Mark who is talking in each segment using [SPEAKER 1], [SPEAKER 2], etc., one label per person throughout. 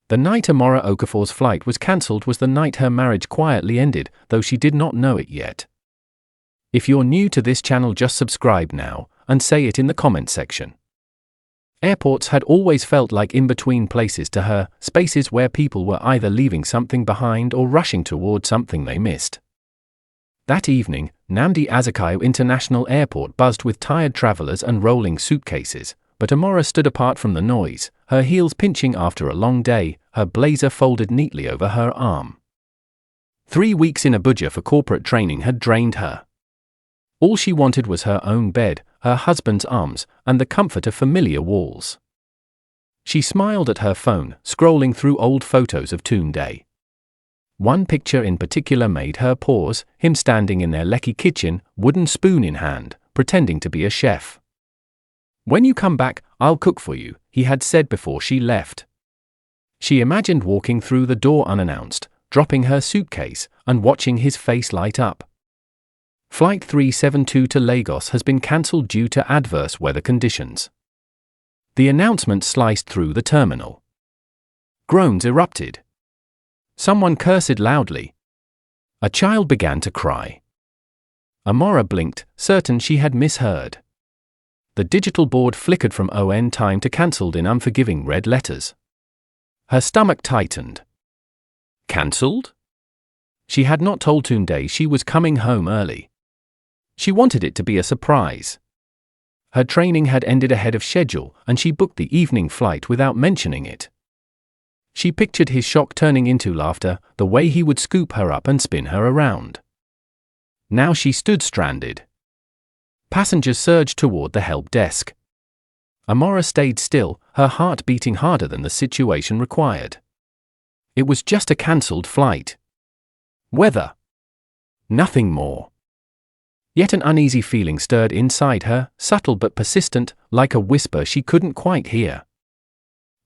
[SPEAKER 1] The night Amara Okafor's flight was cancelled was the night her marriage quietly ended, though she did not know it yet. If you're new to this channel, just subscribe now, and say it in the comment section. Airports had always felt like in-between places to her, spaces where people were either leaving something behind or rushing toward something they missed. That evening, Nnamdi Azikiwe International Airport buzzed with tired travelers and rolling suitcases, but Amara stood apart from the noise, her heels pinching after a long day, her blazer folded neatly over her arm. 3 weeks in Abuja for corporate training had drained her. All she wanted was her own bed, her husband's arms, and the comfort of familiar walls. She smiled at her phone, scrolling through old photos of Tunde. One picture in particular made her pause, him standing in their Lekki kitchen, wooden spoon in hand, pretending to be a chef. "When you come back, I'll cook for you," he had said before she left. She imagined walking through the door unannounced, dropping her suitcase, and watching his face light up. Flight 372 to Lagos has been cancelled due to adverse weather conditions. The announcement sliced through the terminal. Groans erupted. Someone cursed loudly. A child began to cry. Amara blinked, certain she had misheard. The digital board flickered from "on time" to cancelled in unforgiving red letters. Her stomach tightened. Cancelled? She had not told Tunde she was coming home early. She wanted it to be a surprise. Her training had ended ahead of schedule, and she booked the evening flight without mentioning it. She pictured his shock turning into laughter, the way he would scoop her up and spin her around. Now she stood stranded. Passengers surged toward the help desk. Amara stayed still, her heart beating harder than the situation required. It was just a cancelled flight. Weather. Nothing more. Yet an uneasy feeling stirred inside her, subtle but persistent, like a whisper she couldn't quite hear.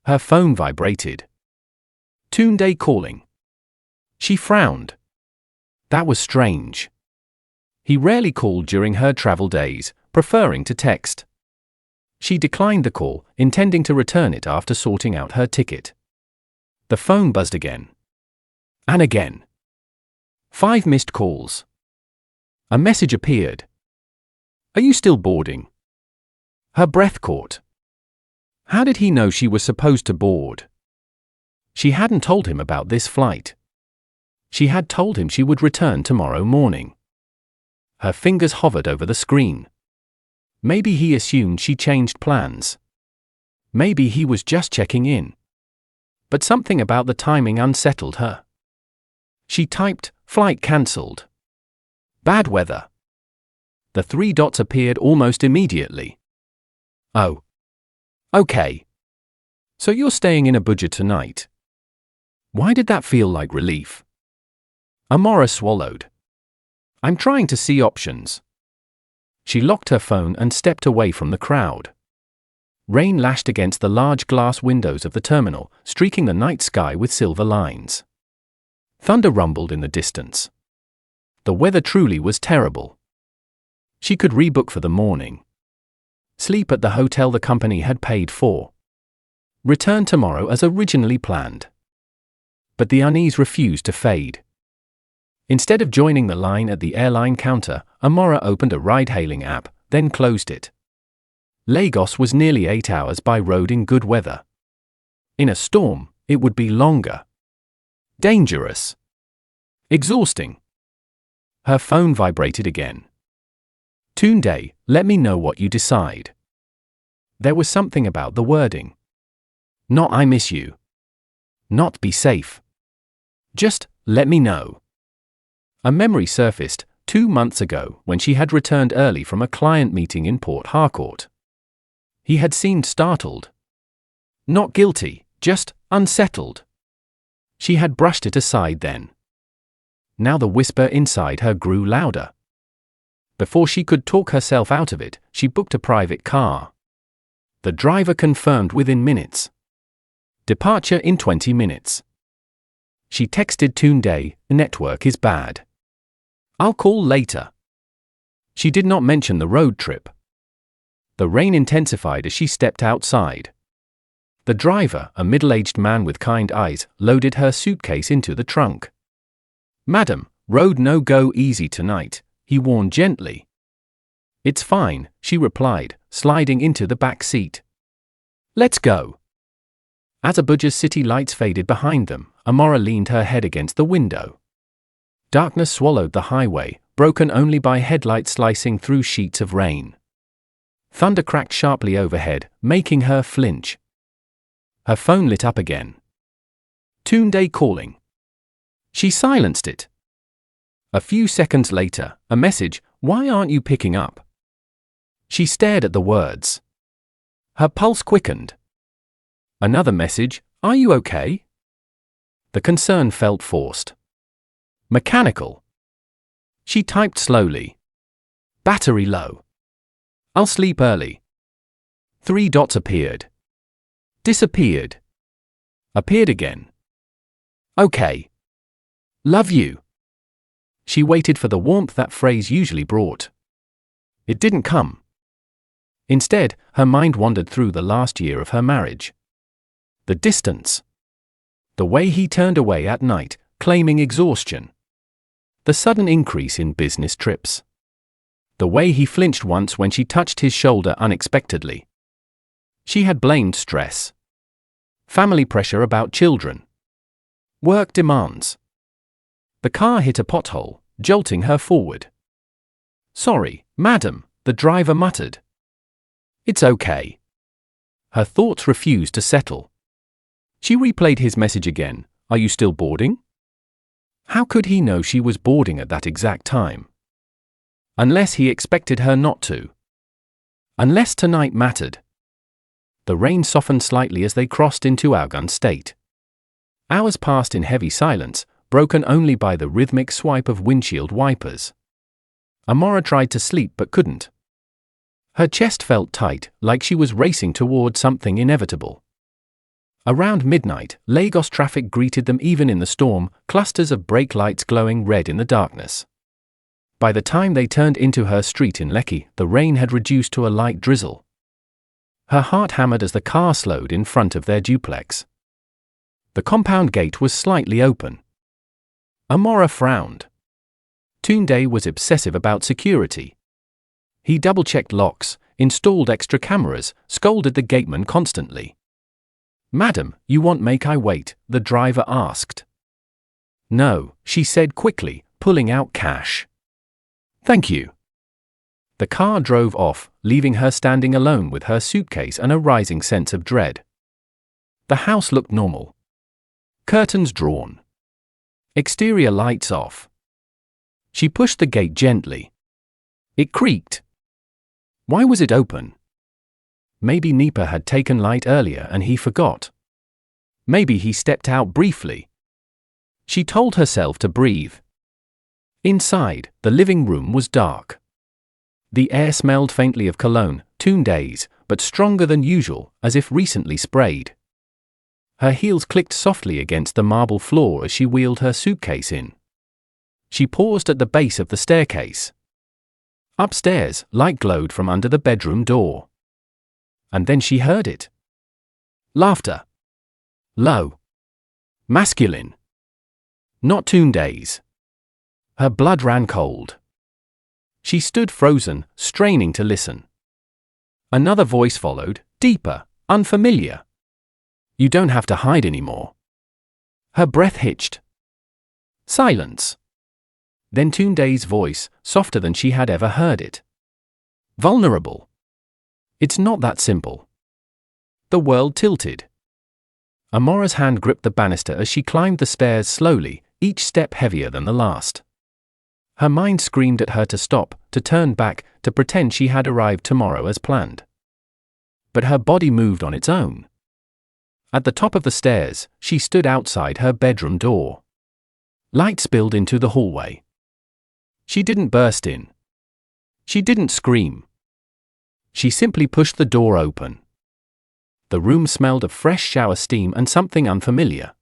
[SPEAKER 1] Her phone vibrated. Tunde calling. She frowned. That was strange. He rarely called during her travel days, preferring to text. She declined the call, intending to return it after sorting out her ticket. The phone buzzed again. And again. 5 missed calls. A message appeared. "Are you still boarding?" Her breath caught. How did he know she was supposed to board? She hadn't told him about this flight. She had told him she would return tomorrow morning. Her fingers hovered over the screen. Maybe he assumed she changed plans. Maybe he was just checking in. But something about the timing unsettled her. She typed, "Flight cancelled. Bad weather." The 3 dots appeared almost immediately. "Oh. Okay. So you're staying in Abuja tonight." Why did that feel like relief? Amara swallowed. "I'm trying to see options." She locked her phone and stepped away from the crowd. Rain lashed against the large glass windows of the terminal, streaking the night sky with silver lines. Thunder rumbled in the distance. The weather truly was terrible. She could rebook for the morning. Sleep at the hotel the company had paid for. Return tomorrow as originally planned. But the unease refused to fade. Instead of joining the line at the airline counter, Amara opened a ride-hailing app, then closed it. Lagos was nearly 8 hours by road in good weather. In a storm, it would be longer. Dangerous. Exhausting. Her phone vibrated again. "Tunde, let me know what you decide." There was something about the wording. Not "I miss you." Not "be safe." Just, "let me know." A memory surfaced, 2 months ago, when she had returned early from a client meeting in Port Harcourt. He had seemed startled. Not guilty, just unsettled. She had brushed it aside then. Now the whisper inside her grew louder. Before she could talk herself out of it, she booked a private car. The driver confirmed within minutes. Departure in 20 minutes. She texted Tunde, "Network is bad. I'll call later." She did not mention the road trip. The rain intensified as she stepped outside. The driver, a middle-aged man with kind eyes, loaded her suitcase into the trunk. "Madam, road no go easy tonight," he warned gently. "It's fine," she replied, sliding into the back seat. "Let's go." As Abuja's city lights faded behind them, Amara leaned her head against the window. Darkness swallowed the highway, broken only by headlights slicing through sheets of rain. Thunder cracked sharply overhead, making her flinch. Her phone lit up again. Tunde calling. She silenced it. A few seconds later, a message, "Why aren't you picking up?" She stared at the words. Her pulse quickened. Another message, "Are you okay?" The concern felt forced. Mechanical. She typed slowly. "Battery low. I'll sleep early." 3 dots appeared. Disappeared. Appeared again. "Okay. Love you." She waited for the warmth that phrase usually brought. It didn't come. Instead, her mind wandered through the last year of her marriage. The distance. The way he turned away at night, claiming exhaustion. The sudden increase in business trips. The way he flinched once when she touched his shoulder unexpectedly. She had blamed stress. Family pressure about children. Work demands. The car hit a pothole, jolting her forward. "Sorry, madam," the driver muttered. "It's okay." Her thoughts refused to settle. She replayed his message again. "Are you still boarding?" How could he know she was boarding at that exact time? Unless he expected her not to. Unless tonight mattered. The rain softened slightly as they crossed into Augun State. Hours passed in heavy silence, broken only by the rhythmic swipe of windshield wipers. Amara tried to sleep but couldn't. Her chest felt tight, like she was racing toward something inevitable. Around midnight, Lagos traffic greeted them even in the storm, clusters of brake lights glowing red in the darkness. By the time they turned into her street in Lekki, the rain had reduced to a light drizzle. Her heart hammered as the car slowed in front of their duplex. The compound gate was slightly open. Amara frowned. Tunde was obsessive about security. He double-checked locks, installed extra cameras, scolded the gateman constantly. "Madam, you want make I wait?" the driver asked. "No," she said quickly, pulling out cash. "Thank you." The car drove off, leaving her standing alone with her suitcase and a rising sense of dread. The house looked normal. Curtains drawn. Exterior lights off. She pushed the gate gently. It creaked. Why was it open? Maybe Nipa had taken light earlier and he forgot. Maybe he stepped out briefly. She told herself to breathe. Inside, the living room was dark. The air smelled faintly of cologne, Tunde's, but stronger than usual, as if recently sprayed. Her heels clicked softly against the marble floor as she wheeled her suitcase in. She paused at the base of the staircase. Upstairs, light glowed from under the bedroom door. And then she heard it. Laughter. Low. Masculine. Not Tunde's. Her blood ran cold. She stood frozen, straining to listen. Another voice followed, deeper, unfamiliar. "You don't have to hide anymore." Her breath hitched. Silence. Then Tunde's voice, softer than she had ever heard it. Vulnerable. "It's not that simple." The world tilted. Amara's hand gripped the banister as she climbed the stairs slowly, each step heavier than the last. Her mind screamed at her to stop, to turn back, to pretend she had arrived tomorrow as planned. But her body moved on its own. At the top of the stairs, she stood outside her bedroom door. Light spilled into the hallway. She didn't burst in. She didn't scream. She simply pushed the door open. The room smelled of fresh shower steam and something unfamiliar.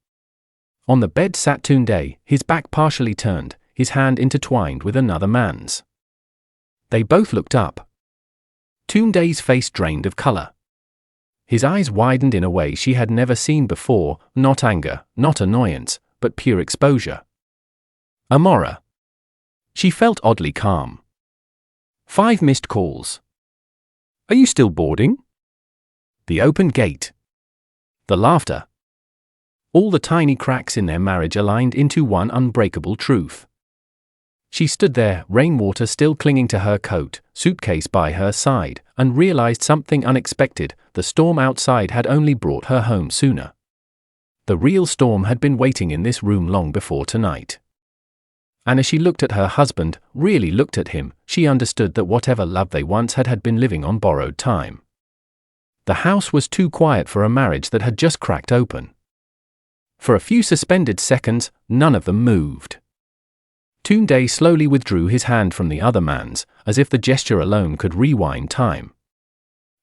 [SPEAKER 1] On the bed sat Tunde, his back partially turned, his hand intertwined with another man's. They both looked up. Tunde's face drained of color. His eyes widened in a way she had never seen before, not anger, not annoyance, but pure exposure. Amara. She felt oddly calm. 5 missed calls. Are you still boarding? The open gate. The laughter. All the tiny cracks in their marriage aligned into one unbreakable truth. She stood there, rainwater still clinging to her coat, suitcase by her side, and realized something unexpected: the storm outside had only brought her home sooner. The real storm had been waiting in this room long before tonight. And as she looked at her husband, really looked at him, she understood that whatever love they once had been living on borrowed time. The house was too quiet for a marriage that had just cracked open. For a few suspended seconds, none of them moved. Tunde slowly withdrew his hand from the other man's, as if the gesture alone could rewind time.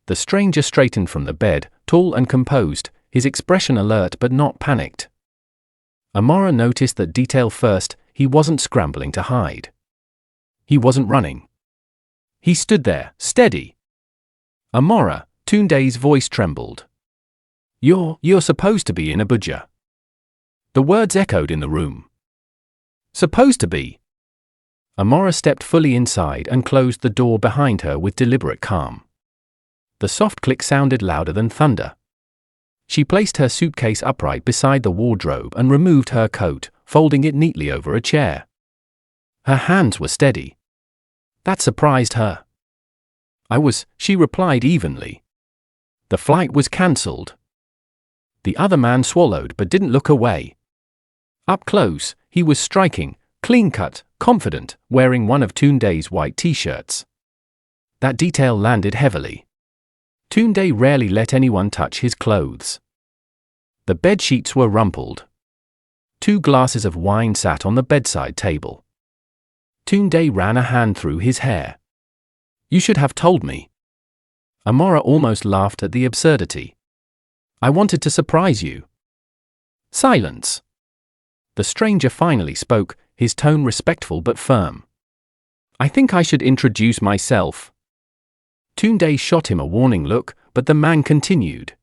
[SPEAKER 1] The stranger straightened from the bed, tall and composed, his expression alert but not panicked. Amara noticed that detail first: he wasn't scrambling to hide. He wasn't running. He stood there, steady. Amara, Tunde's voice trembled. You're supposed to be in Abuja. The words echoed in the room. Supposed to be. Amara stepped fully inside and closed the door behind her with deliberate calm. The soft click sounded louder than thunder. She placed her suitcase upright beside the wardrobe and removed her coat, folding it neatly over a chair. Her hands were steady. That surprised her. She replied evenly. The flight was cancelled. The other man swallowed but didn't look away. Up close, he was striking, clean-cut, confident, wearing one of Tunde's white t-shirts. That detail landed heavily. Tunde rarely let anyone touch his clothes. The bed sheets were rumpled. 2 glasses of wine sat on the bedside table. Tunde ran a hand through his hair. You should have told me. Amara almost laughed at the absurdity. I wanted to surprise you. Silence. The stranger finally spoke, his tone respectful but firm. I think I should introduce myself. Tunde shot him a warning look, but the man continued.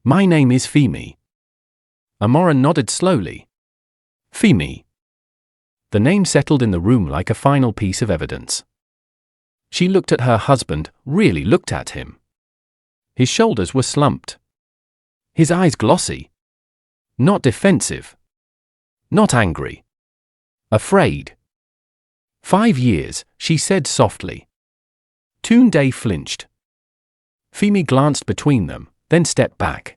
[SPEAKER 1] My name is Femi. Amara nodded slowly. Femi. The name settled in the room like a final piece of evidence. She looked at her husband, really looked at him. His shoulders were slumped. His eyes glossy. Not defensive. Not angry. Afraid. 5 years, she said softly. Tunde flinched. Femi glanced between them, then stepped back.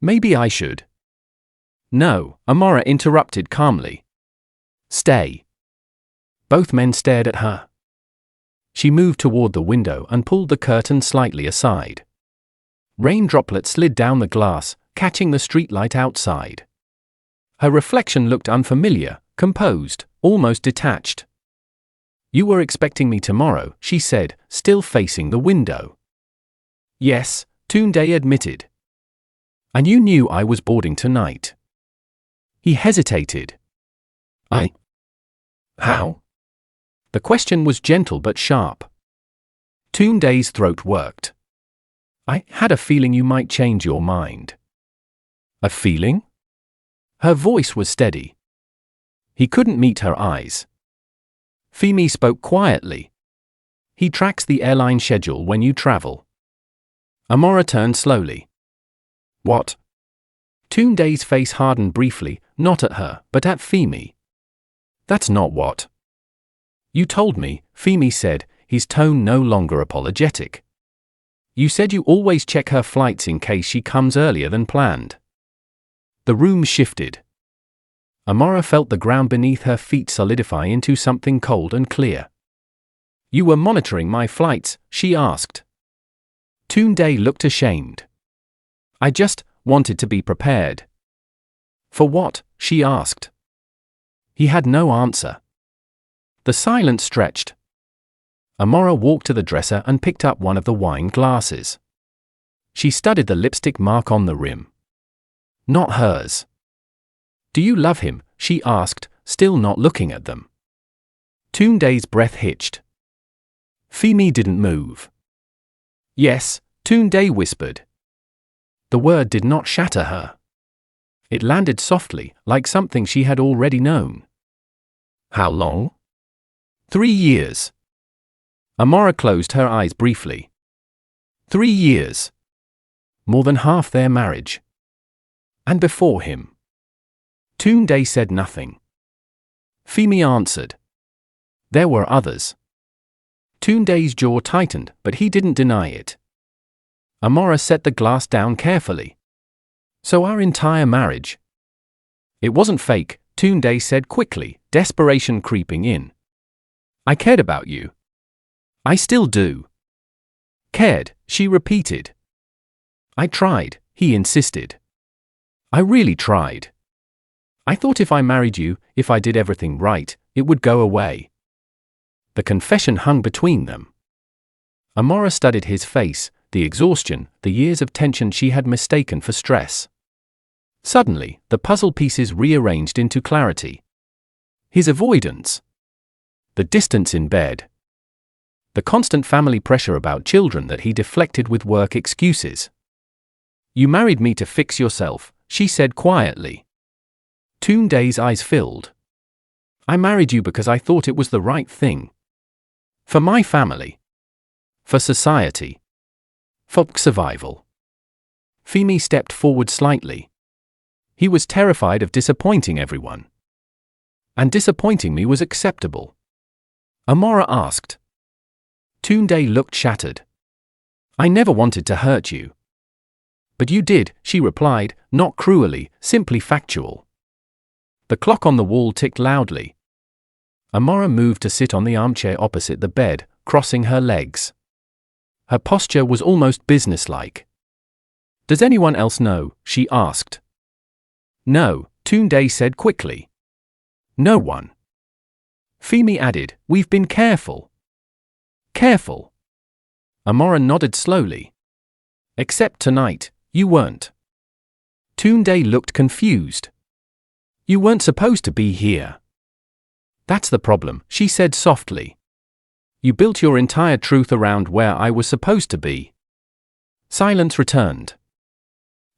[SPEAKER 1] Maybe I should. No, Amara interrupted calmly. Stay. Both men stared at her. She moved toward the window and pulled the curtain slightly aside. Rain droplets slid down the glass, catching the streetlight outside. Her reflection looked unfamiliar, composed, almost detached. You were expecting me tomorrow, she said, still facing the window. Yes, Tunde admitted. And you knew I was boarding tonight. He hesitated. How? The question was gentle but sharp. Tunde's throat worked. I had a feeling you might change your mind. A feeling? Her voice was steady. He couldn't meet her eyes. Femi spoke quietly. He tracks the airline schedule when you travel. Amara turned slowly. What? Tunde's face hardened briefly, not at her, but at Femi. That's not what. You told me, Femi said, his tone no longer apologetic. You said you always check her flights in case she comes earlier than planned. The room shifted. Amara felt the ground beneath her feet solidify into something cold and clear. You were monitoring my flights, she asked. Tunde looked ashamed. I just wanted to be prepared. For what? She asked. He had no answer. The silence stretched. Amara walked to the dresser and picked up one of the wine glasses. She studied the lipstick mark on the rim. Not hers. Do you love him? She asked, still not looking at them. Tunde's breath hitched. Femi didn't move. Yes, Tunde whispered. The word did not shatter her. It landed softly, like something she had already known. How long? 3 years. Amara closed her eyes briefly. 3 years. More than half their marriage. And before him. Tunde said nothing. Femi answered. There were others. Tunde's jaw tightened, but he didn't deny it. Amara set the glass down carefully. So our entire marriage. It wasn't fake, Tunde said quickly, desperation creeping in. I cared about you. I still do. Cared, she repeated. I tried, he insisted. I really tried. I thought if I married you, if I did everything right, it would go away. The confession hung between them. Amara studied his face, the exhaustion, the years of tension she had mistaken for stress. Suddenly, the puzzle pieces rearranged into clarity. His avoidance. The distance in bed. The constant family pressure about children that he deflected with work excuses. You married me to fix yourself, she said quietly. Tunde's eyes filled. I married you because I thought it was the right thing. For my family. For society. For survival. Femi stepped forward slightly. He was terrified of disappointing everyone. And disappointing me was acceptable. Amara asked. Tunde looked shattered. I never wanted to hurt you. But you did, she replied, not cruelly, simply factual. The clock on the wall ticked loudly. Amara moved to sit on the armchair opposite the bed, crossing her legs. Her posture was almost businesslike. Does anyone else know? She asked. No, Tunde said quickly. No one. Femi added, we've been careful. Careful. Amara nodded slowly. Except tonight, you weren't. Tunde looked confused. You weren't supposed to be here. That's the problem, she said softly. You built your entire truth around where I was supposed to be. Silence returned.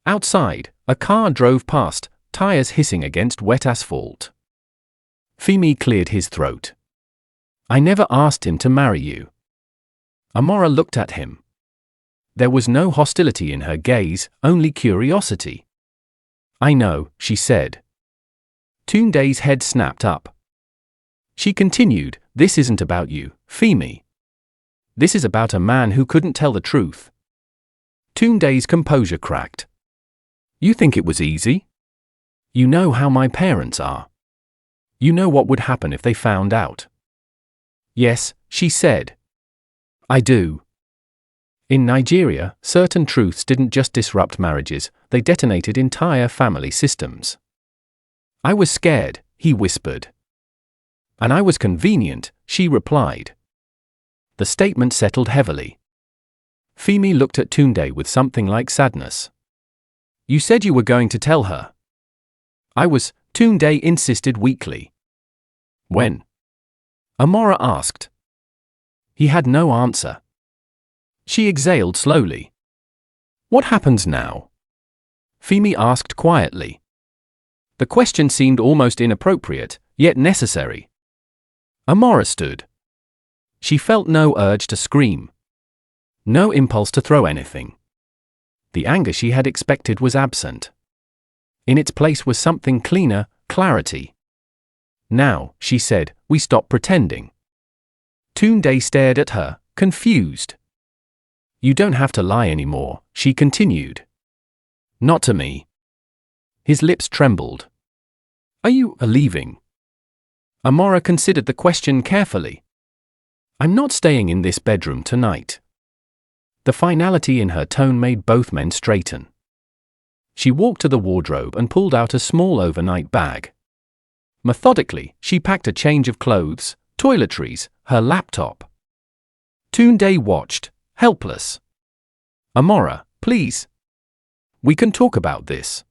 [SPEAKER 1] Outside, a car drove past, tires hissing against wet asphalt. Femi cleared his throat. I never asked him to marry you. Amara looked at him. There was no hostility in her gaze, only curiosity. I know, she said. Tunde's head snapped up. She continued, this isn't about you, Femi. This is about a man who couldn't tell the truth. Tunde's composure cracked. You think it was easy? You know how my parents are. You know what would happen if they found out. Yes, she said. I do. In Nigeria, certain truths didn't just disrupt marriages, they detonated entire family systems. I was scared, he whispered. And I was convenient, she replied. The statement settled heavily. Femi looked at Tunde with something like sadness. You said you were going to tell her. I was, Tunde insisted weakly. When? Amara asked. He had no answer. She exhaled slowly. What happens now? Femi asked quietly. The question seemed almost inappropriate, yet necessary. Amara stood. She felt no urge to scream. No impulse to throw anything. The anger she had expected was absent. In its place was something cleaner, clarity. Now, she said, we stop pretending. Tunde stared at her, confused. You don't have to lie anymore, she continued. Not to me. His lips trembled. Are you leaving? Amara considered the question carefully. I'm not staying in this bedroom tonight. The finality in her tone made both men straighten. She walked to the wardrobe and pulled out a small overnight bag. Methodically, she packed a change of clothes, toiletries, her laptop. Tunde watched, helpless. Amara, please. We can talk about this.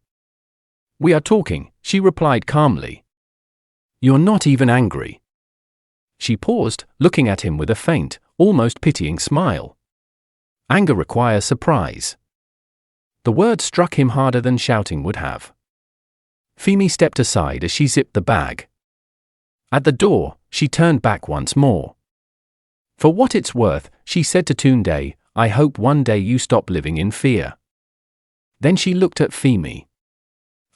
[SPEAKER 1] We are talking, she replied calmly. You're not even angry. She paused, looking at him with a faint, almost pitying smile. Anger requires surprise. The word struck him harder than shouting would have. Femi stepped aside as she zipped the bag. At the door, she turned back once more. For what it's worth, she said to Tunde, I hope one day you stop living in fear. Then she looked at Femi.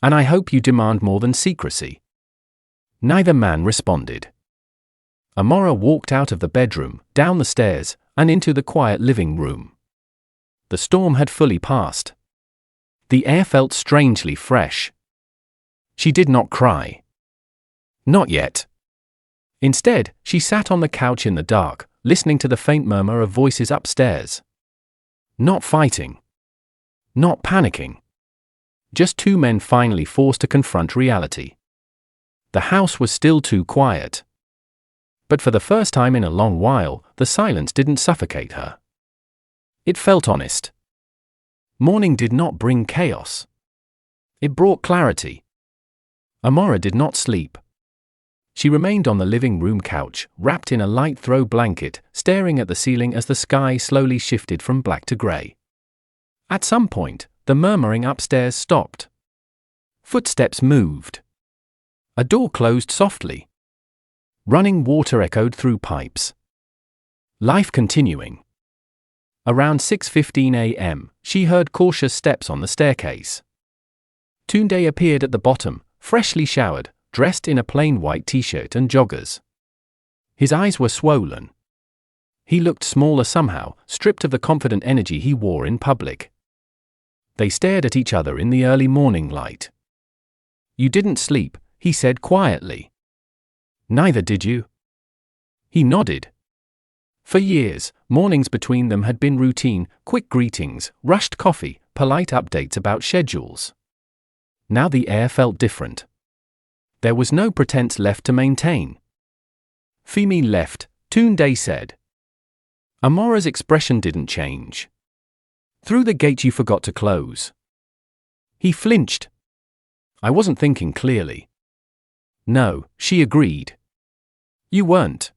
[SPEAKER 1] And I hope you demand more than secrecy. Neither man responded. Amara walked out of the bedroom, down the stairs, and into the quiet living room. The storm had fully passed. The air felt strangely fresh. She did not cry. Not yet. Instead, she sat on the couch in the dark, listening to the faint murmur of voices upstairs. Not fighting. Not panicking. Just two men finally forced to confront reality. The house was still too quiet. But for the first time in a long while, the silence didn't suffocate her. It felt honest. Morning did not bring chaos. It brought clarity. Amara did not sleep. She remained on the living room couch, wrapped in a light throw blanket, staring at the ceiling as the sky slowly shifted from black to grey. At some point, the murmuring upstairs stopped. Footsteps moved. A door closed softly. Running water echoed through pipes. Life continuing. Around 6:15 a.m., she heard cautious steps on the staircase. Tunde appeared at the bottom, freshly showered, dressed in a plain white t-shirt and joggers. His eyes were swollen. He looked smaller somehow, stripped of the confident energy he wore in public. They stared at each other in the early morning light. You didn't sleep, he said quietly. Neither did you. He nodded. For years, mornings between them had been routine, quick greetings, rushed coffee, polite updates about schedules. Now the air felt different. There was no pretense left to maintain. Femi left, Tunde said. Amara's expression didn't change. Through the gate you forgot to close. He flinched. I wasn't thinking clearly. No, she agreed. You weren't.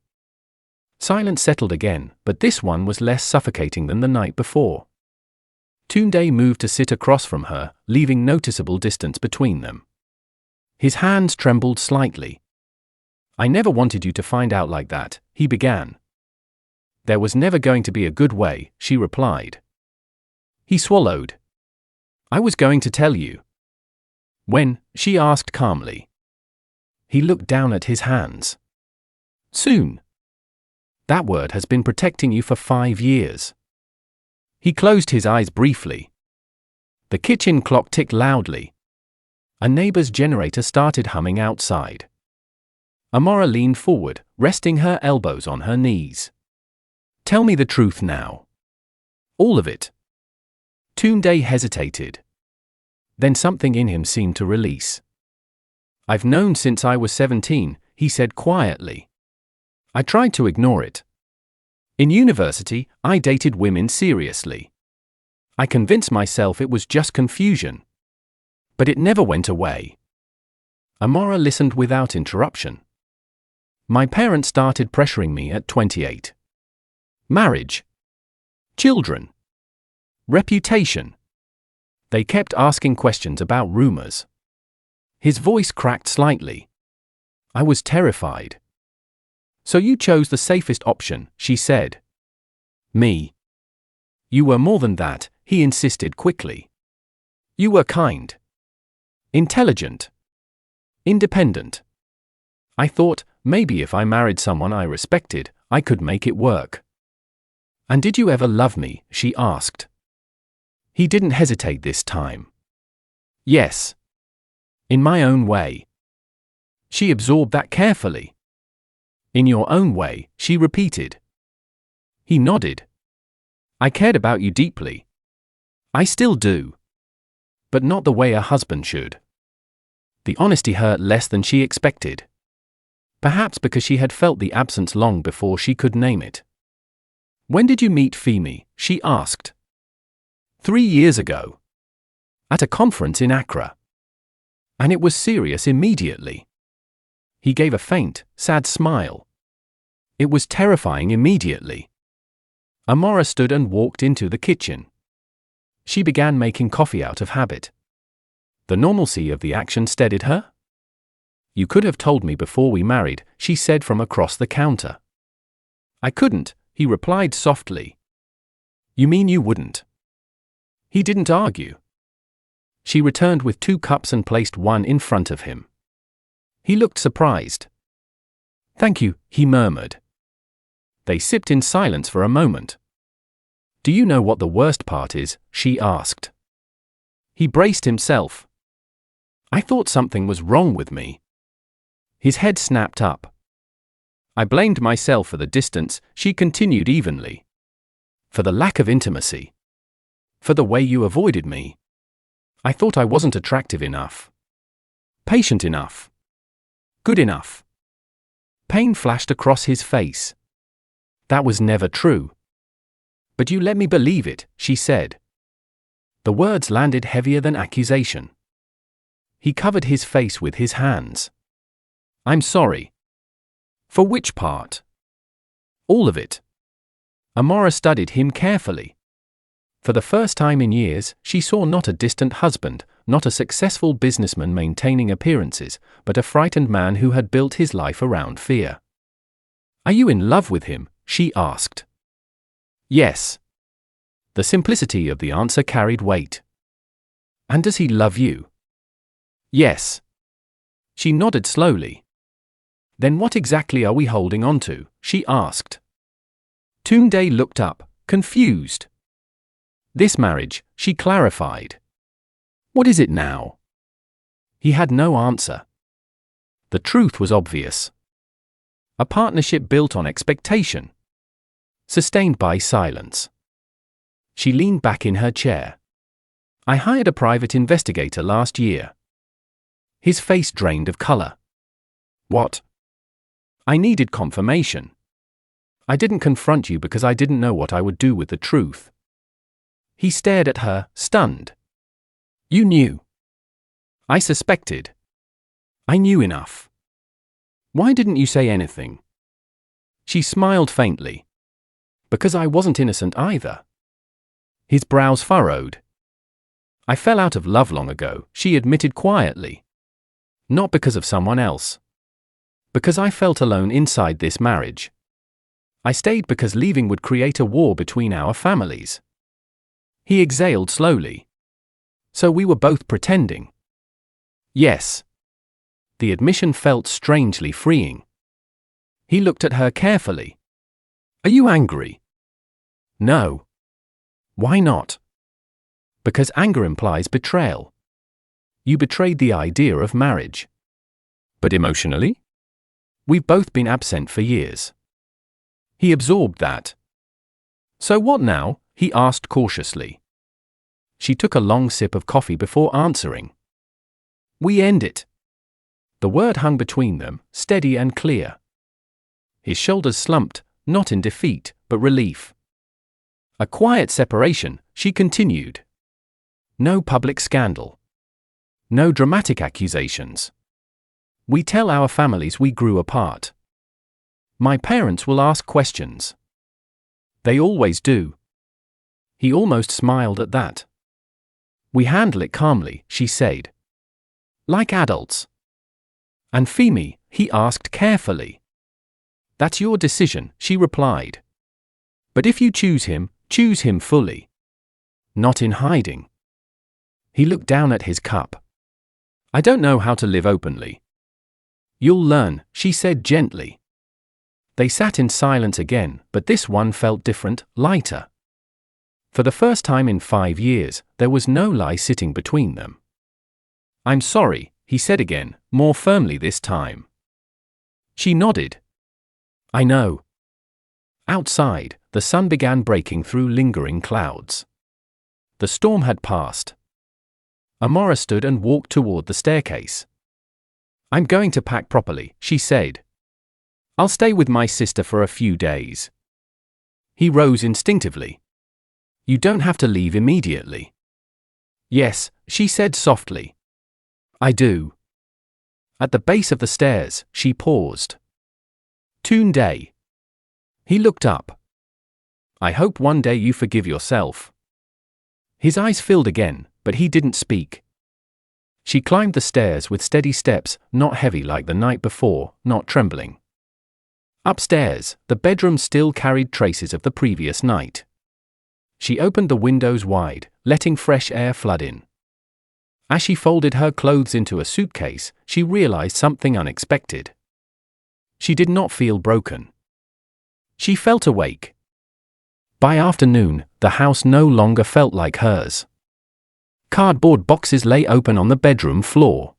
[SPEAKER 1] Silence settled again, but this one was less suffocating than the night before. Tunde moved to sit across from her, leaving noticeable distance between them. His hands trembled slightly. I never wanted you to find out like that, he began. There was never going to be a good way, she replied. He swallowed. I was going to tell you. When? She asked calmly. He looked down at his hands. Soon. That word has been protecting you for 5 years. He closed his eyes briefly. The kitchen clock ticked loudly. A neighbor's generator started humming outside. Amara leaned forward, resting her elbows on her knees. Tell me the truth now. All of it. Tunde hesitated. Then something in him seemed to release. I've known since I was 17, he said quietly. I tried to ignore it. In university, I dated women seriously. I convinced myself it was just confusion. But it never went away. Amara listened without interruption. My parents started pressuring me at 28. Marriage. Children. Reputation. They kept asking questions about rumors. His voice cracked slightly. I was terrified. So you chose the safest option, she said. Me. You were more than that, he insisted quickly. You were kind. Intelligent. Independent. I thought, maybe if I married someone I respected, I could make it work. And did you ever love me? She asked. He didn't hesitate this time. Yes. In my own way. She absorbed that carefully. In your own way, she repeated. He nodded. I cared about you deeply. I still do. But not the way a husband should. The honesty hurt less than she expected. Perhaps because she had felt the absence long before she could name it. When did you meet Femi? She asked. 3 years ago. At a conference in Accra. And it was serious immediately. He gave a faint, sad smile. It was terrifying immediately. Amara stood and walked into the kitchen. She began making coffee out of habit. The normalcy of the action steadied her. "You could have told me before we married," she said from across the counter. "I couldn't," he replied softly. "You mean you wouldn't?" He didn't argue. She returned with 2 cups and placed one in front of him. He looked surprised. "Thank you," he murmured. They sipped in silence for a moment. "Do you know what the worst part is?" she asked. He braced himself. "I thought something was wrong with me." His head snapped up. "I blamed myself for the distance," she continued evenly. "For the lack of intimacy. For the way you avoided me. I thought I wasn't attractive enough. Patient enough. Good enough." Pain flashed across his face. "That was never true." "But you let me believe it," she said. The words landed heavier than accusation. He covered his face with his hands. "I'm sorry." "For which part?" "All of it." Amara studied him carefully. For the first time in years, she saw not a distant husband, not a successful businessman maintaining appearances, but a frightened man who had built his life around fear. "Are you in love with him?" she asked. "Yes." The simplicity of the answer carried weight. "And does he love you?" "Yes." She nodded slowly. "Then what exactly are we holding on to?" she asked. Tunde looked up, confused. "This marriage," she clarified. "What is it now?" He had no answer. The truth was obvious. A partnership built on expectation. Sustained by silence. She leaned back in her chair. "I hired a private investigator last year." His face drained of color. "What?" "I needed confirmation. I didn't confront you because I didn't know what I would do with the truth." He stared at her, stunned. "You knew." "I suspected. I knew enough." "Why didn't you say anything?" She smiled faintly. "Because I wasn't innocent either." His brows furrowed. "I fell out of love long ago," she admitted quietly. "Not because of someone else. Because I felt alone inside this marriage. I stayed because leaving would create a war between our families." He exhaled slowly. "So we were both pretending." "Yes." The admission felt strangely freeing. He looked at her carefully. "Are you angry?" "No." "Why not?" "Because anger implies betrayal. You betrayed the idea of marriage." "But emotionally?" "We've both been absent for years." He absorbed that. "So what now?" he asked cautiously. She took a long sip of coffee before answering. "We end it." The word hung between them, steady and clear. His shoulders slumped, not in defeat, but relief. "A quiet separation," she continued. "No public scandal. No dramatic accusations. We tell our families we grew apart. My parents will ask questions. They always do." He almost smiled at that. "We handle it calmly," she said. "Like adults." "And Femi?" he asked carefully. "That's your decision," she replied. "But if you choose him fully. Not in hiding." He looked down at his cup. "I don't know how to live openly." "You'll learn," she said gently. They sat in silence again, but this one felt different, lighter. For the first time in 5 years, there was no lie sitting between them. "I'm sorry," he said again, more firmly this time. She nodded. "I know." Outside, the sun began breaking through lingering clouds. The storm had passed. Amara stood and walked toward the staircase. "I'm going to pack properly," she said. "I'll stay with my sister for a few days." He rose instinctively. "You don't have to leave immediately." "Yes," she said softly. "I do." At the base of the stairs, she paused. "Tunde." He looked up. "I hope one day you forgive yourself." His eyes filled again, but he didn't speak. She climbed the stairs with steady steps, not heavy like the night before, not trembling. Upstairs, the bedroom still carried traces of the previous night. She opened the windows wide, letting fresh air flood in. As she folded her clothes into a suitcase, she realized something unexpected. She did not feel broken. She felt awake. By afternoon, the house no longer felt like hers. Cardboard boxes lay open on the bedroom floor.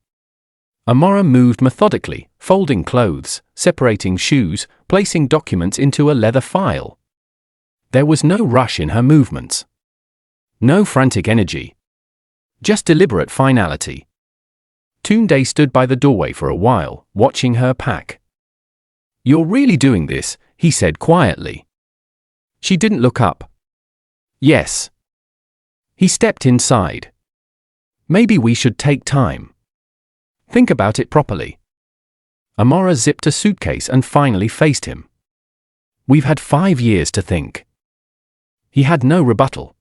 [SPEAKER 1] Amara moved methodically, folding clothes, separating shoes, placing documents into a leather file. There was no rush in her movements. No frantic energy. Just deliberate finality. Tunde stood by the doorway for a while, watching her pack. "You're really doing this," he said quietly. She didn't look up. "Yes." He stepped inside. "Maybe we should take time. Think about it properly." Amara zipped a suitcase and finally faced him. "We've had 5 years to think." He had no rebuttal.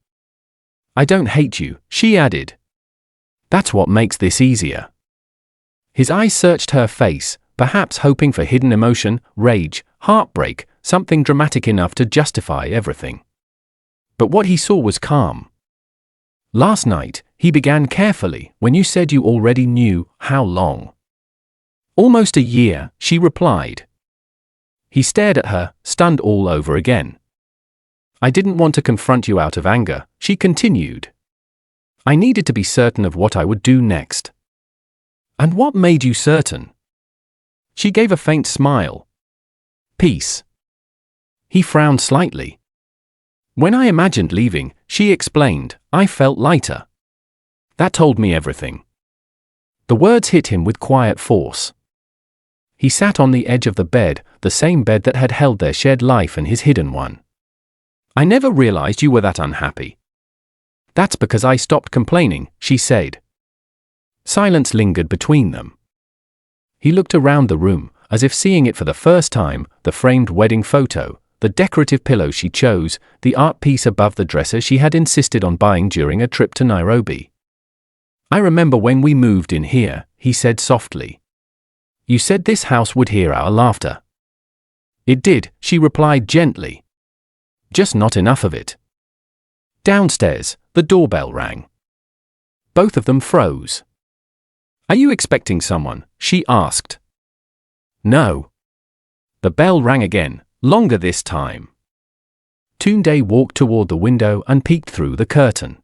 [SPEAKER 1] "I don't hate you," she added. "That's what makes this easier." His eyes searched her face, perhaps hoping for hidden emotion, rage, heartbreak, something dramatic enough to justify everything. But what he saw was calm. "Last night," he began carefully, "when you said you already knew, how long?" "Almost a year," she replied. He stared at her, stunned all over again. "I didn't want to confront you out of anger," she continued. "I needed to be certain of what I would do next." "And what made you certain?" She gave a faint smile. "Peace." He frowned slightly. "When I imagined leaving," she explained, "I felt lighter. That told me everything." The words hit him with quiet force. He sat on the edge of the bed, the same bed that had held their shared life and his hidden one. "I never realized you were that unhappy." "That's because I stopped complaining," she said. Silence lingered between them. He looked around the room, as if seeing it for the first time, the framed wedding photo, the decorative pillow she chose, the art piece above the dresser she had insisted on buying during a trip to Nairobi. "I remember when we moved in here," he said softly. "You said this house would hear our laughter." "It did," she replied gently. "Just not enough of it." Downstairs, the doorbell rang. Both of them froze. "Are you expecting someone?" she asked. "No." The bell rang again, longer this time. Tunde walked toward the window and peeked through the curtain.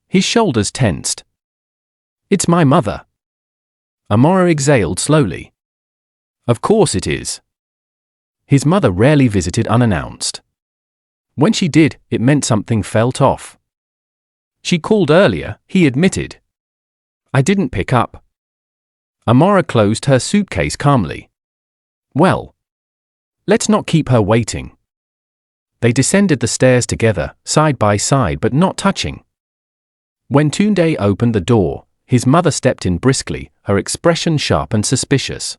[SPEAKER 1] His shoulders tensed. "It's my mother." Amara exhaled slowly. "Of course it is." His mother rarely visited unannounced. When she did, it meant something felt off. "She called earlier," he admitted. "I didn't pick up." Amara closed her suitcase calmly. "Well, let's not keep her waiting." They descended the stairs together, side by side but not touching. When Tunde opened the door, his mother stepped in briskly, her expression sharp and suspicious.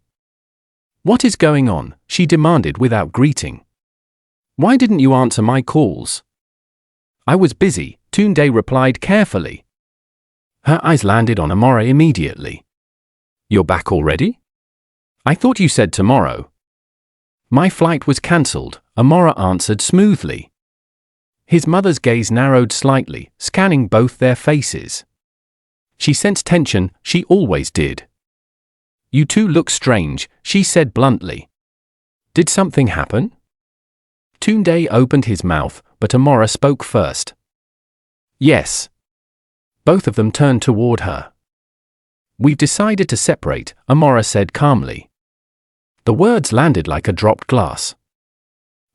[SPEAKER 1] "What is going on?" she demanded without greeting. "Why didn't you answer my calls?" "I was busy," Tunde replied carefully. Her eyes landed on Amara immediately. "You're back already? I thought you said tomorrow." "My flight was cancelled," Amara answered smoothly. His mother's gaze narrowed slightly, scanning both their faces. She sensed tension, she always did. "You two look strange," she said bluntly. "Did something happen?" Tunde opened his mouth, but Amara spoke first. "Yes." Both of them turned toward her. "We've decided to separate," Amara said calmly. The words landed like a dropped glass.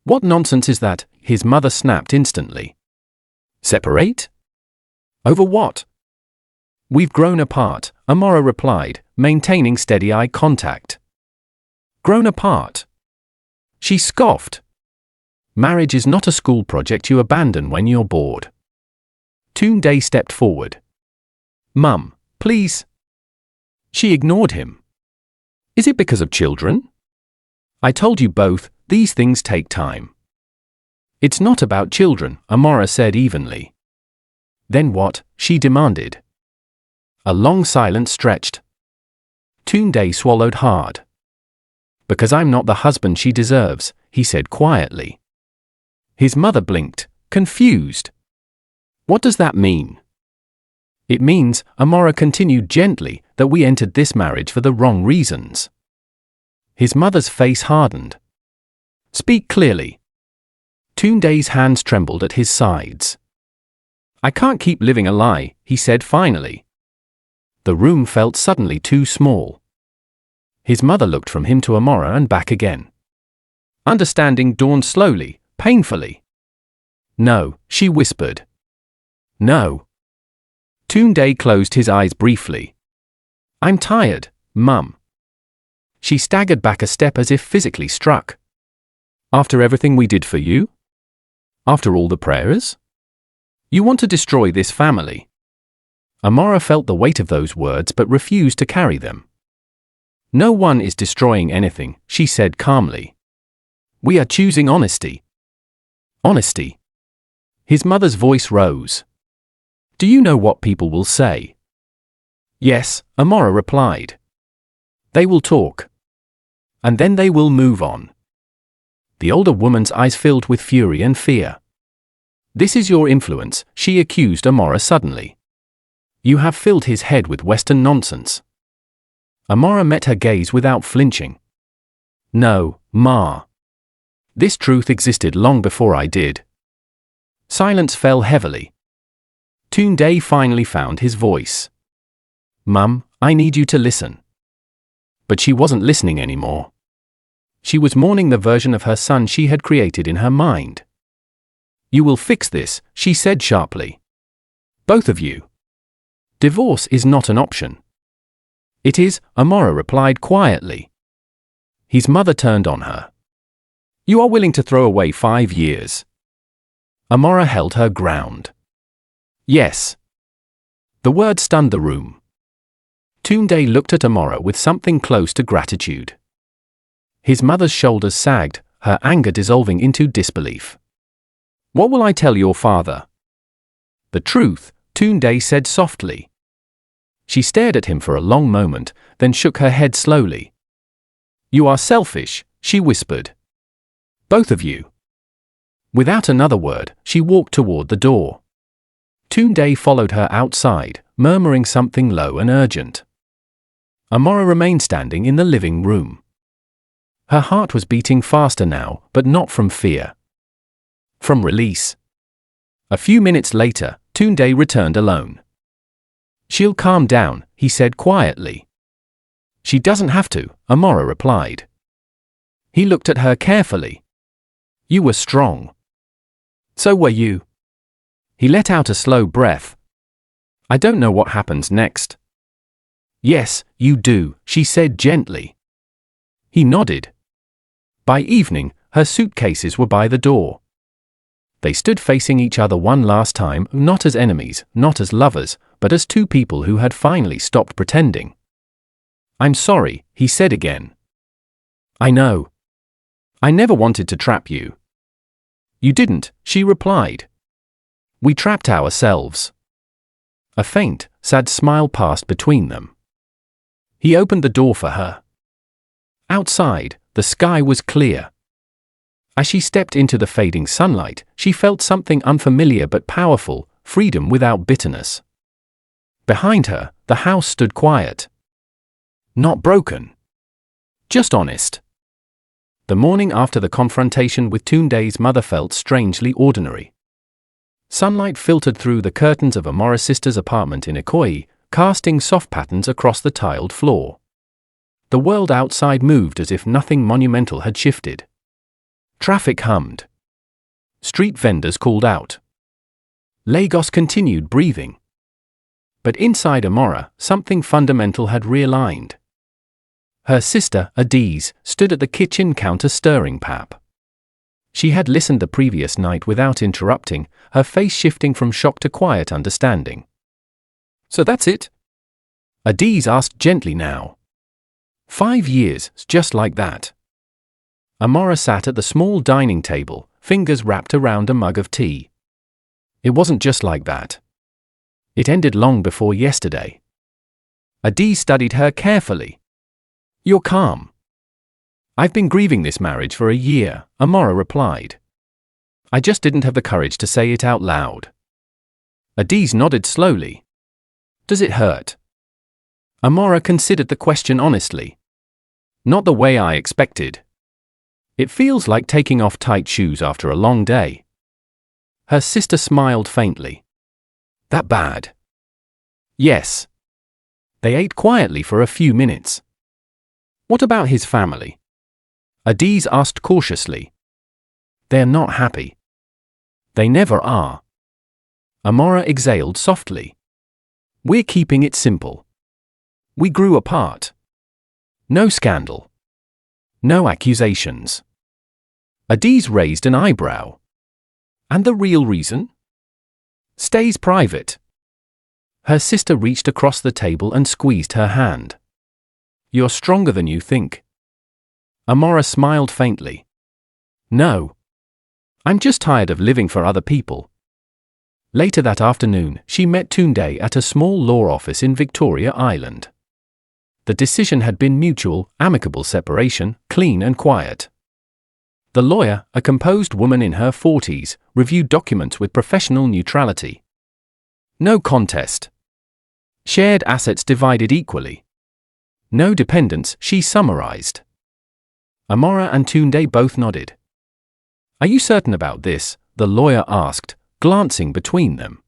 [SPEAKER 1] "What nonsense is that?" his mother snapped instantly. "Separate? Over what?" "We've grown apart," Amara replied, maintaining steady eye contact. "Grown apart?" She scoffed. "Marriage is not a school project you abandon when you're bored." Tunde stepped forward. "Mum, please." She ignored him. "Is it because of children?" "I told you both, these things take time." "It's not about children," Amara said evenly. Then what? She demanded. A long silence stretched. Tunde swallowed hard. Because I'm not the husband she deserves, he said quietly. His mother blinked, confused. What does that mean? It means, Amara continued gently, that we entered this marriage for the wrong reasons. His mother's face hardened. Speak clearly. Tunde's hands trembled at his sides. I can't keep living a lie, he said finally. The room felt suddenly too small. His mother looked from him to Amara and back again. Understanding dawned slowly, painfully. No, she whispered. No. Tunde closed his eyes briefly. I'm tired, Mum. She staggered back a step as if physically struck. After everything we did for you? After all the prayers? You want to destroy this family? Amara felt the weight of those words but refused to carry them. No one is destroying anything, she said calmly. We are choosing honesty. Honesty. His mother's voice rose. Do you know what people will say? Yes, Amara replied. They will talk. And then they will move on. The older woman's eyes filled with fury and fear. This is your influence, she accused Amara suddenly. You have filled his head with Western nonsense. Amara met her gaze without flinching. No, Ma. This truth existed long before I did. Silence fell heavily. Tunde finally found his voice. Mum, I need you to listen. But she wasn't listening anymore. She was mourning the version of her son she had created in her mind. You will fix this, she said sharply. Both of you. Divorce is not an option. It is, Amara replied quietly. His mother turned on her. You are willing to throw away 5 years. Amara held her ground. Yes. The word stunned the room. Tunde looked at Amara with something close to gratitude. His mother's shoulders sagged, her anger dissolving into disbelief. What will I tell your father? The truth, Tunde said softly. She stared at him for a long moment, then shook her head slowly. You are selfish, she whispered. Both of you. Without another word, she walked toward the door. Tunde followed her outside, murmuring something low and urgent. Amara remained standing in the living room. Her heart was beating faster now, but not from fear. From release. A few minutes later, Tunde returned alone. She'll calm down, he said quietly. She doesn't have to, Amara replied. He looked at her carefully. You were strong. So were you. He let out a slow breath. I don't know what happens next. Yes, you do, she said gently. He nodded. By evening, her suitcases were by the door. They stood facing each other one last time, not as enemies, not as lovers, but as two people who had finally stopped pretending. I'm sorry, he said again. I know. I never wanted to trap you. You didn't, she replied. We trapped ourselves. A faint, sad smile passed between them. He opened the door for her. Outside, the sky was clear. As she stepped into the fading sunlight, she felt something unfamiliar but powerful, freedom without bitterness. Behind her, the house stood quiet. Not broken. Just honest. The morning after the confrontation with Tunde's mother felt strangely ordinary. Sunlight filtered through the curtains of Amara's sister's apartment in Ikoyi, casting soft patterns across the tiled floor. The world outside moved as if nothing monumental had shifted. Traffic hummed. Street vendors called out. Lagos continued breathing. But inside Amara, something fundamental had realigned. Her sister, Adiz, stood at the kitchen counter stirring pap. She had listened the previous night without interrupting, her face shifting from shock to quiet understanding. So that's it? Adiz asked gently now. 5 years, just like that. Amara sat at the small dining table, fingers wrapped around a mug of tea. It wasn't just like that. It ended long before yesterday. Adi studied her carefully. You're calm. I've been grieving this marriage for a year, Amara replied. I just didn't have the courage to say it out loud. Adiz nodded slowly. Does it hurt? Amara considered the question honestly. Not the way I expected. It feels like taking off tight shoes after a long day. Her sister smiled faintly. That bad? Yes. They ate quietly for a few minutes. What about his family? Adiz asked cautiously. They're not happy. They never are. Amara exhaled softly. We're keeping it simple. We grew apart. No scandal. No accusations. Adiz raised an eyebrow. And the real reason? Stays private. Her sister reached across the table and squeezed her hand. You're stronger than you think. Amara smiled faintly. No. I'm just tired of living for other people. Later that afternoon, she met Tunde at a small law office in Victoria Island. The decision had been mutual, amicable separation, clean and quiet. The lawyer, a composed woman in her 40s, reviewed documents with professional neutrality. No contest. Shared assets divided equally. No dependence, she summarized. Amara and Tunde both nodded. Are you certain about this? The lawyer asked, glancing between them.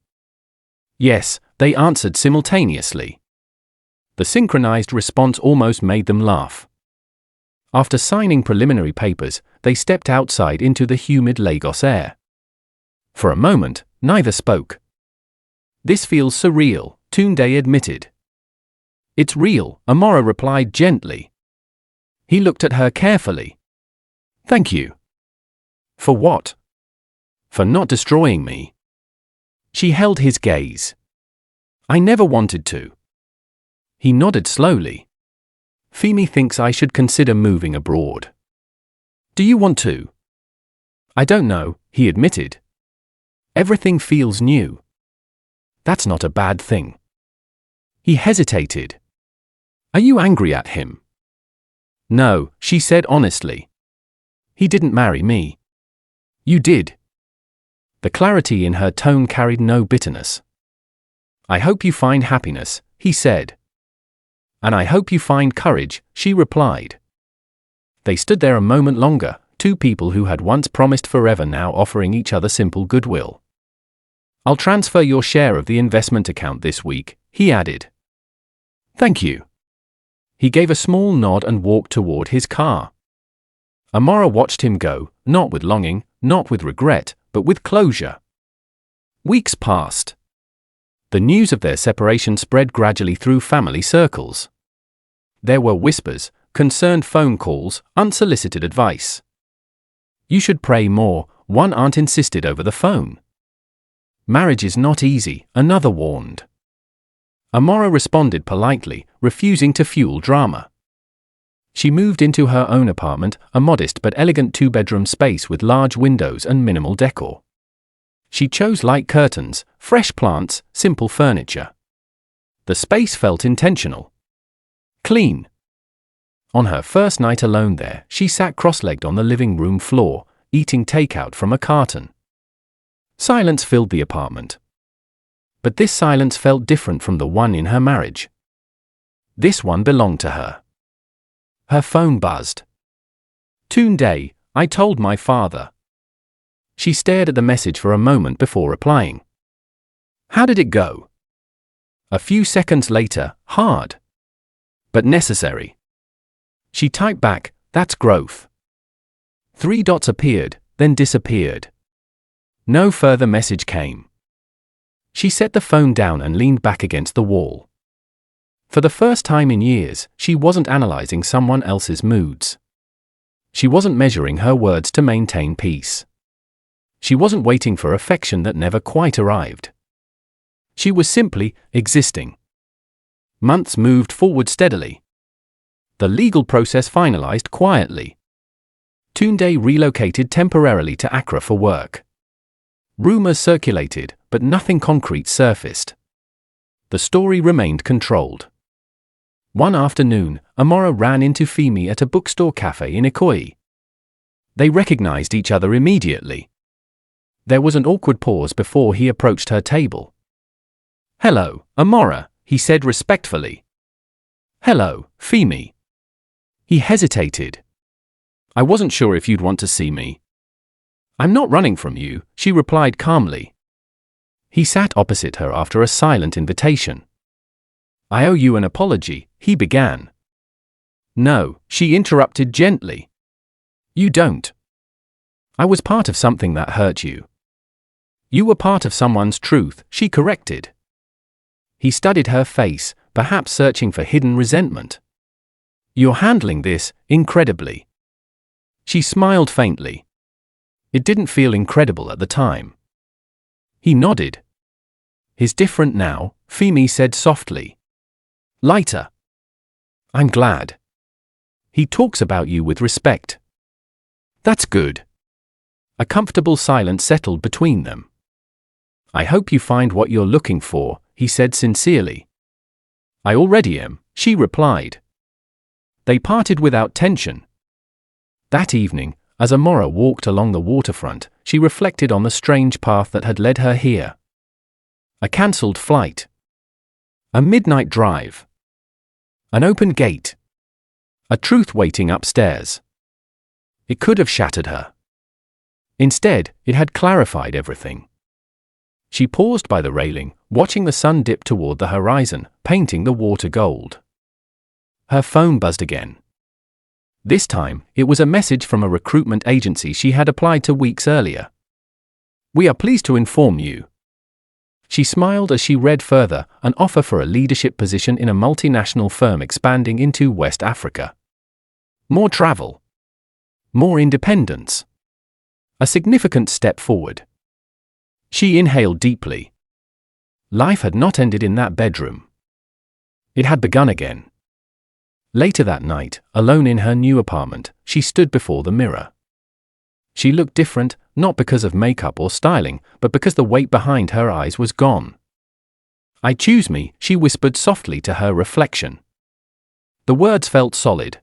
[SPEAKER 1] Yes, they answered simultaneously. The synchronized response almost made them laugh. After signing preliminary papers, they stepped outside into the humid Lagos air. For a moment, neither spoke. This feels surreal, Tunde admitted. It's real, Amara replied gently. He looked at her carefully. Thank you. For what? For not destroying me. She held his gaze. I never wanted to. He nodded slowly. Femi thinks I should consider moving abroad. Do you want to? I don't know, he admitted. Everything feels new. That's not a bad thing. He hesitated. Are you angry at him? No, she said honestly. He didn't marry me. You did. The clarity in her tone carried no bitterness. I hope you find happiness, he said. And I hope you find courage, she replied. They stood there a moment longer, two people who had once promised forever now offering each other simple goodwill. I'll transfer your share of the investment account this week, he added. Thank you. He gave a small nod and walked toward his car. Amara watched him go, not with longing, not with regret, but with closure. Weeks passed. The news of their separation spread gradually through family circles. There were whispers, concerned phone calls, unsolicited advice. You should pray more, one aunt insisted over the phone. Marriage is not easy, another warned. Amara responded politely, refusing to fuel drama. She moved into her own apartment, a modest but elegant two-bedroom space with large windows and minimal decor. She chose light curtains, fresh plants, simple furniture. The space felt intentional. Clean. On her first night alone there, she sat cross-legged on the living room floor, eating takeout from a carton. Silence filled the apartment. But this silence felt different from the one in her marriage. This one belonged to her. Her phone buzzed. Tunde, I told my father. She stared at the message for a moment before replying. How did it go? A few seconds later, hard. But necessary. She typed back, that's growth. 3 dots appeared, then disappeared. No further message came. She set the phone down and leaned back against the wall. For the first time in years, she wasn't analyzing someone else's moods. She wasn't measuring her words to maintain peace. She wasn't waiting for affection that never quite arrived. She was simply existing. Months moved forward steadily. The legal process finalized quietly. Tunde relocated temporarily to Accra for work. Rumors circulated, but nothing concrete surfaced. the story remained controlled. One afternoon, Amara ran into Femi at a bookstore cafe in Ikoyi. They recognized each other immediately. There was an awkward pause before he approached her table. "Hello, Amara," he said respectfully. "Hello, Femi." He hesitated. "I wasn't sure if you'd want to see me." "I'm not running from you," she replied calmly. He sat opposite her after a silent invitation. "I owe you an apology," he began. "No," she interrupted gently. "You don't. I was part of something that hurt you." "You were part of someone's truth," she corrected. He studied her face, perhaps searching for hidden resentment. "You're handling this incredibly." She smiled faintly. It didn't feel incredible at the time. He nodded. "Is different now," Femi said softly. "Lighter." "I'm glad. He talks about you with respect." "That's good." A comfortable silence settled between them. "I hope you find what you're looking for," he said sincerely. "I already am," she replied. They parted without tension. That evening, as Amara walked along the waterfront, she reflected on the strange path that had led her here. A cancelled flight. A midnight drive. An open gate. A truth waiting upstairs. It could have shattered her. Instead, it had clarified everything. She paused by the railing, watching the sun dip toward the horizon, painting the water gold. Her phone buzzed again. This time, it was a message from a recruitment agency she had applied to weeks earlier. "We are pleased to inform you." She smiled as she read further, an offer for a leadership position in a multinational firm expanding into West Africa. More travel. More independence. A significant step forward. She inhaled deeply. Life had not ended in that bedroom. It had begun again. Later that night, alone in her new apartment, she stood before the mirror. She looked different, not because of makeup or styling, but because the weight behind her eyes was gone. "I choose me," she whispered softly to her reflection. The words felt solid.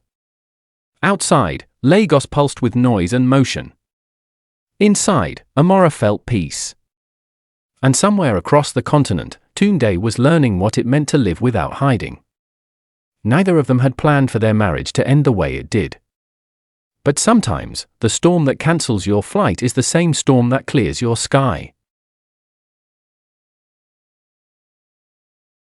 [SPEAKER 1] Outside, Lagos pulsed with noise and motion. Inside, Amara felt peace. And somewhere across the continent, Tunde was learning what it meant to live without hiding. Neither of them had planned for their marriage to end the way it did. But sometimes, the storm that cancels your flight is the same storm that clears your sky.